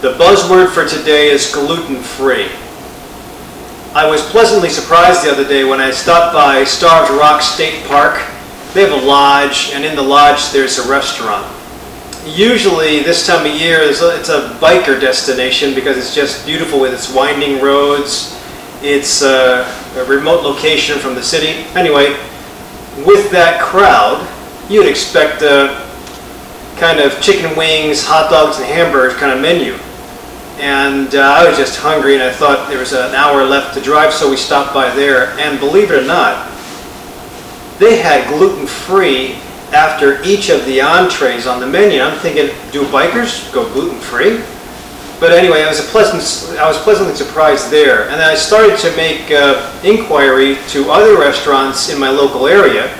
The buzzword for today is gluten-free. I was pleasantly surprised the other day when I stopped by Starved Rock State Park. They have a lodge, and in the lodge there's a restaurant. Usually this time of year it's a biker destination because it's just beautiful with its winding roads. It's a remote location from the city. Anyway, with that crowd, you'd expect a kind of chicken wings, hot dogs, and hamburgers kind of menu. And I was just hungry, and I thought there was an hour left to drive, so we stopped by there. And believe it or not, they had gluten-free after each of the entrees on the menu. I'm thinking, do bikers go gluten-free? But anyway, I was pleasantly surprised there. And then I started to make inquiry to other restaurants in my local area,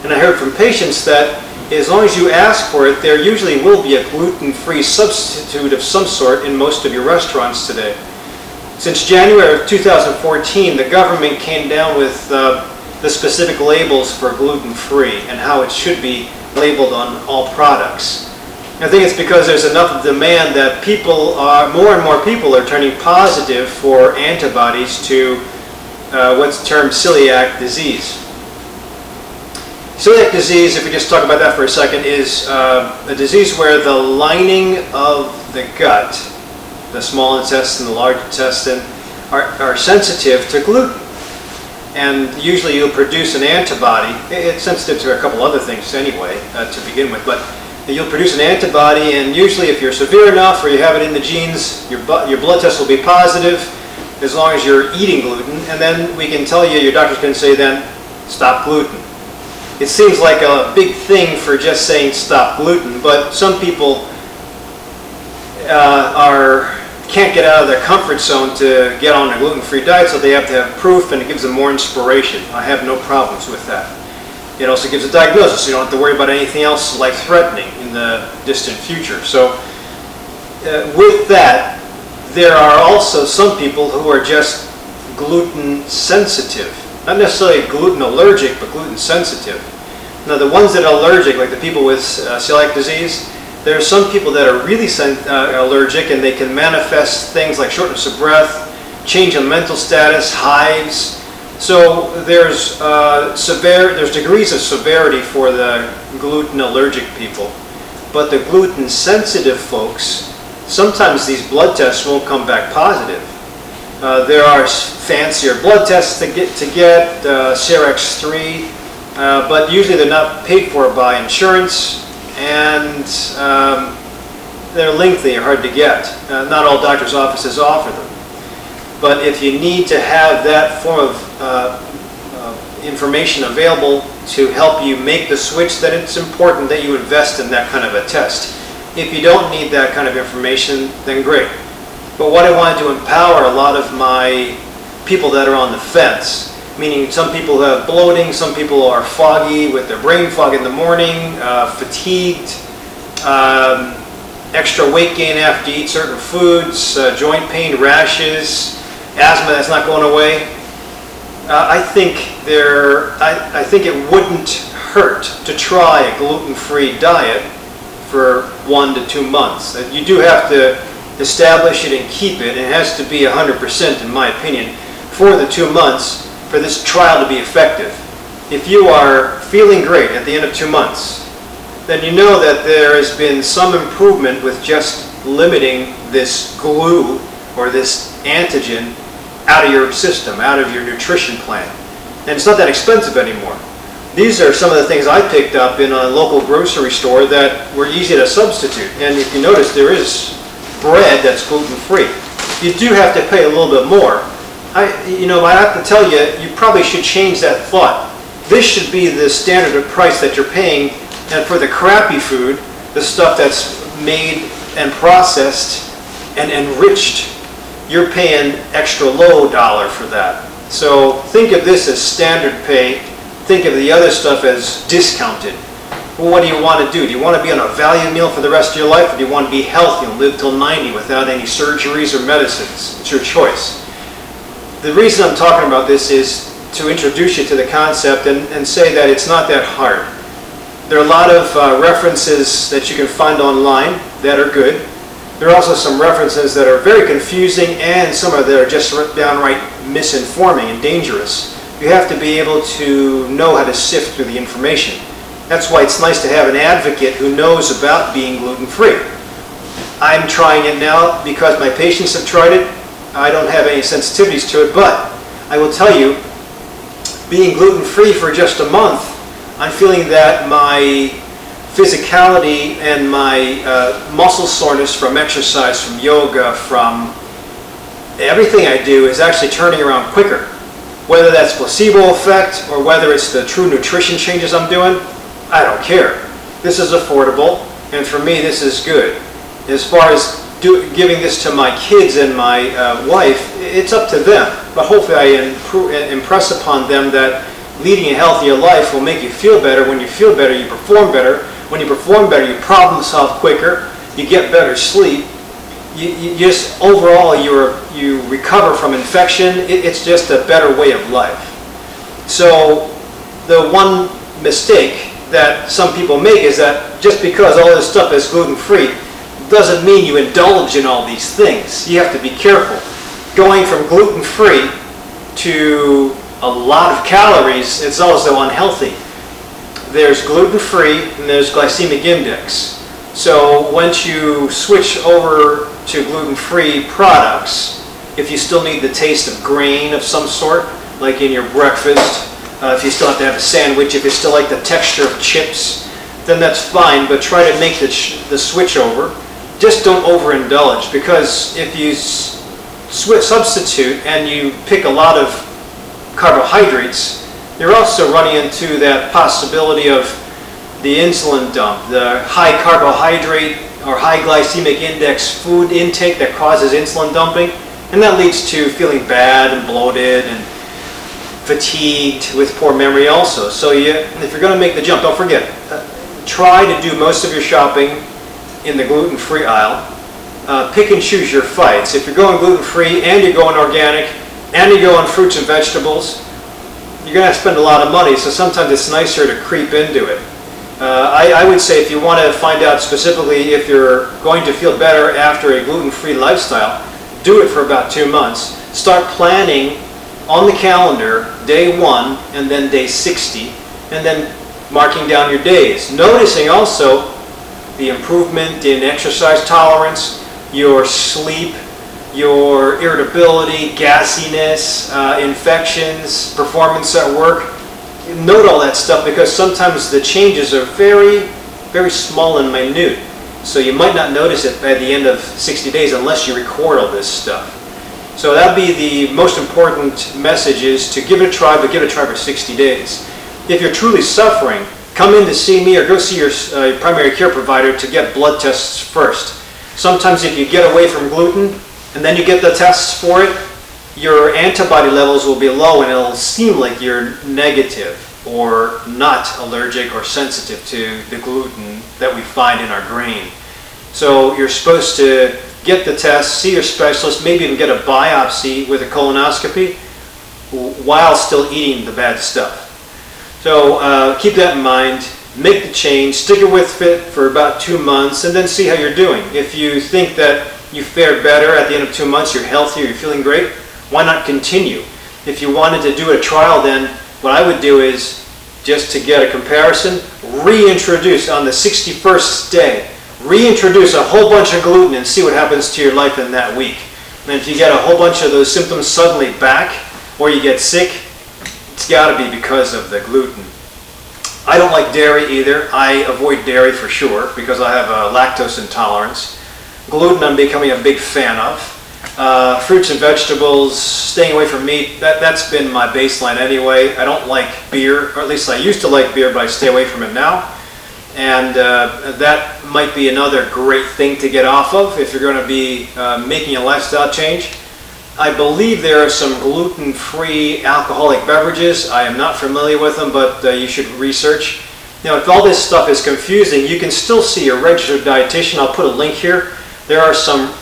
and I heard from patients that as long as you ask for it, there usually will be a gluten-free substitute of some sort in most of your restaurants today. Since January of 2014, the government came down with the specific labels for gluten-free and how it should be labeled on all products. I think it's because there's enough demand that more and more people are turning positive for antibodies to what's termed celiac disease. Celiac disease, if we just talk about that for a second, is a disease where the lining of the gut, the small intestine, the large intestine, are sensitive to gluten. And usually you'll produce an antibody. It's sensitive to a couple other things anyway, to begin with, but you'll produce an antibody, and usually if you're severe enough or you have it in the genes, your blood test will be positive as long as you're eating gluten, and then we can tell you, your doctor's going to say then, stop gluten. It seems like a big thing for just saying stop gluten, but some people can't get out of their comfort zone to get on a gluten-free diet, so they have to have proof, and it gives them more inspiration. I have no problems with that. It also gives a diagnosis, so you don't have to worry about anything else life-threatening in the distant future. So with that, there are also some people who are just gluten sensitive. Not necessarily gluten allergic, but gluten sensitive. Now the ones that are allergic, like the people with celiac disease, there are some people that are really allergic, and they can manifest things like shortness of breath, change in mental status, hives. So there's degrees of severity for the gluten allergic people. But the gluten sensitive folks, sometimes these blood tests won't come back positive. There are fancier blood tests to get CRX3, but usually they're not paid for by insurance, and they're lengthy and hard to get. Not all doctors' offices offer them. But if you need to have that form of information available to help you make the switch, then it's important that you invest in that kind of a test. If you don't need that kind of information, then great. But what I wanted to empower a lot of my people that are on the fence, meaning some people who have bloating, some people are foggy with their brain fog in the morning, fatigued, extra weight gain after you eat certain foods, joint pain, rashes, asthma that's not going away. I think it wouldn't hurt to try a gluten-free diet for 1 to 2 months. You do have to establish it and keep it, and it has to be 100%, in my opinion, for the 2 months for this trial to be effective. If you are feeling great at the end of 2 months, then you know that there has been some improvement with just limiting this glue or this antigen out of your system, out of your nutrition plan. And it's not that expensive anymore. These are some of the things I picked up in a local grocery store that were easy to substitute. And if you notice, there is bread that's gluten-free. You do have to pay a little bit more. I have to tell you, you probably should change that thought. This should be the standard of price that you're paying, and for the crappy food, the stuff that's made and processed and enriched, you're paying extra low dollar for that. So think of this as standard pay. Think of the other stuff as discounted. Well, what do you want to do? Do you want to be on a value meal for the rest of your life, or do you want to be healthy and live till 90 without any surgeries or medicines? It's your choice. The reason I'm talking about this is to introduce you to the concept and say that it's not that hard. There are a lot of references that you can find online that are good. There are also some references that are very confusing, and some of that are just downright misinforming and dangerous. You have to be able to know how to sift through the information. That's why it's nice to have an advocate who knows about being gluten-free. I'm trying it now because my patients have tried it. I don't have any sensitivities to it, but I will tell you, being gluten-free for just a month, I'm feeling that my physicality and my muscle soreness from exercise, from yoga, from everything I do is actually turning around quicker. Whether that's placebo effect or whether it's the true nutrition changes I'm doing, I don't care. This is affordable, and for me this is good. As far as giving this to my kids and my wife, it's up to them. But hopefully I impress upon them that leading a healthier life will make you feel better. When you feel better, you perform better. When you perform better, you problem solve quicker, you get better sleep. You just overall you recover from infection. It's just a better way of life. So the one mistake that some people make is that just because all this stuff is gluten-free doesn't mean you indulge in all these things. You have to be careful. Going from gluten-free to a lot of calories, it's also unhealthy. There's gluten-free and there's glycemic index. So once you switch over to gluten-free products, if you still need the taste of grain of some sort, like in your breakfast, if you still have to have a sandwich, if you still like the texture of chips, then that's fine, but try to make the switch over. Just don't overindulge, because if you substitute and you pick a lot of carbohydrates, you're also running into that possibility of the insulin dump, the high carbohydrate or high glycemic index food intake that causes insulin dumping, and that leads to feeling bad and bloated and fatigued with poor memory also. So if you're going to make the jump, don't forget, try to do most of your shopping in the gluten-free aisle. Pick and choose your fights. If you're going gluten-free and you're going organic and you're going fruits and vegetables, you're going to have to spend a lot of money, so sometimes it's nicer to creep into it. I would say if you want to find out specifically if you're going to feel better after a gluten-free lifestyle, do it for about 2 months. Start planning on the calendar day 1 and then day 60, and then marking down your days. Noticing also the improvement in exercise tolerance, your sleep, your irritability, gassiness, infections, performance at work. Note all that stuff, because sometimes the changes are very, very small and minute. So you might not notice it by the end of 60 days unless you record all this stuff. So that'd be the most important message, is to give it a try, but give it a try for 60 days. If you're truly suffering, come in to see me or go see your primary care provider to get blood tests first. Sometimes if you get away from gluten and then you get the tests for it, your antibody levels will be low and it'll seem like you're negative or not allergic or sensitive to the gluten that we find in our grain. So you're supposed to get the test, see your specialist, maybe even get a biopsy with a colonoscopy while still eating the bad stuff. So keep that in mind, make the change, stick it with it for about 2 months, and then see how you're doing. If you think that you fared better at the end of 2 months, you're healthier, you're feeling great, why not continue? If you wanted to do a trial, then what I would do is, just to get a comparison, reintroduce on the 61st day, reintroduce a whole bunch of gluten and see what happens to your life in that week. And if you get a whole bunch of those symptoms suddenly back, or you get sick, it's got to be because of the gluten. I don't like dairy either. I avoid dairy for sure because I have a lactose intolerance. Gluten I'm becoming a big fan of. Fruits and vegetables, staying away from meat, that's been my baseline anyway. I don't like beer, or at least I used to like beer, but I stay away from it now. And that might be another great thing to get off of if you're going to be making a lifestyle change. I believe there are some gluten-free alcoholic beverages. I am not familiar with them, but you should research. Now, if all this stuff is confusing, you can still see a registered dietitian. I'll put a link here. There are some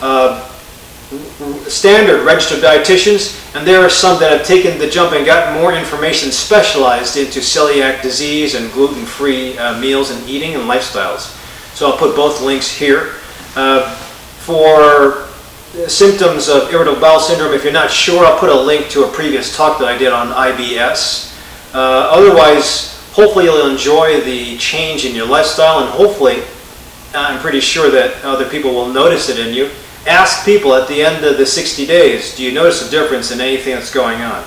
standard registered dietitians, and there are some that have taken the jump and gotten more information specialized into celiac disease and gluten-free meals and eating and lifestyles. So I'll put both links here. For symptoms of irritable bowel syndrome, if you're not sure, I'll put a link to a previous talk that I did on IBS. Otherwise, hopefully you'll enjoy the change in your lifestyle, and hopefully, I'm pretty sure that other people will notice it in you. Ask people at the end of the 60 days, do you notice a difference in anything that's going on?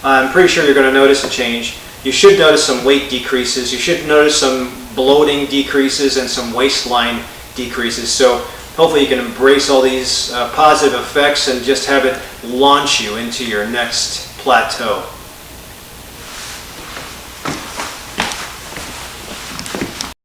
I'm pretty sure you're going to notice a change. You should notice some weight decreases. You should notice some bloating decreases and some waistline decreases. So hopefully you can embrace all these positive effects and just have it launch you into your next plateau.